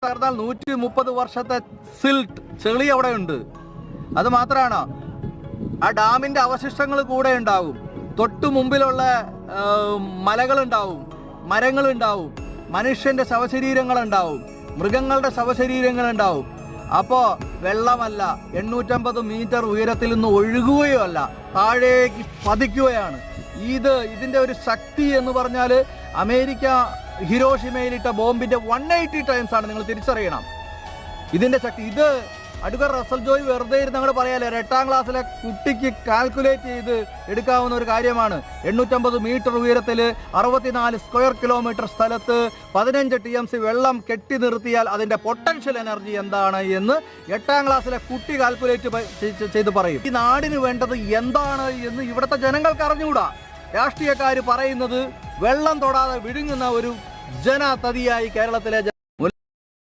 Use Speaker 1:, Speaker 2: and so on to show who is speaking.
Speaker 1: 130 വർഷത്തെ സിൽട്ട് ചെളി അവിടെ ഉണ്ട്. അത് മാത്രമാണ്, ആ ഡാമിന്റെ അവശിഷ്ടങ്ങൾ കൂടെ ഉണ്ടാവും. തൊട്ടു മുമ്പിലുള്ള മലകളുണ്ടാവും, മരങ്ങളുണ്ടാവും, മനുഷ്യന്റെ ശവശരീരങ്ങൾ ഉണ്ടാവും, മൃഗങ്ങളുടെ ശവശരീരങ്ങൾ ഉണ്ടാവും. അപ്പോ വെള്ളമല്ല 850 മീറ്റർ ഉയരത്തിൽ നിന്ന് ഒഴുകുകയോ അല്ല, താഴേക്ക് പതിക്കുകയാണ്. ഇതിന്റെ ഒരു ശക്തി എന്ന് പറഞ്ഞാൽ അമേരിക്ക ഹിരോഷിമയിലിട്ട ബോംബിന്റെ 180 ടൈംസ് ആണ്. നിങ്ങൾ തിരിച്ചറിയണം ഇതിന്റെ ശക്തി. ഇത് അഡ്വക്കേറ്റ് റസൽ ജോയ് വെറുതെ ഇരുന്ന് അങ്ങോട്ട് പറയാല്ലേ, 8ാം ക്ലാസ്സിലെ കുട്ടിക്ക് കാൽക്കുലേറ്റ് ചെയ്ത് എടുക്കാവുന്ന ഒരു കാര്യമാണ്. 850 മീറ്റർ ഉയരത്തിൽ 64 സ്ക്വയർ കിലോമീറ്റർ സ്ഥലത്ത് 15 TMC വെള്ളം കെട്ടി നിർത്തിയാൽ അതിന്റെ പൊട്ടൻഷ്യൽ എനർജി എന്താണ് എന്ന് 8ാം ക്ലാസ്സിലെ കുട്ടി കാൽക്കുലേറ്റ് ചെയ്ത് പറയും. ഈ നാടിന് വേണ്ടത് എന്താണ് എന്ന് ഇവിടുത്തെ ജനങ്ങൾക്ക് അറിഞ്ഞുകൂടാ. രാഷ്ട്രീയക്കാർ പറയുന്നത് വെള്ളം തൊടാതെ വിഴുങ്ങുന്ന ഒരു ജനതതിയായി കേരളത്തിലെ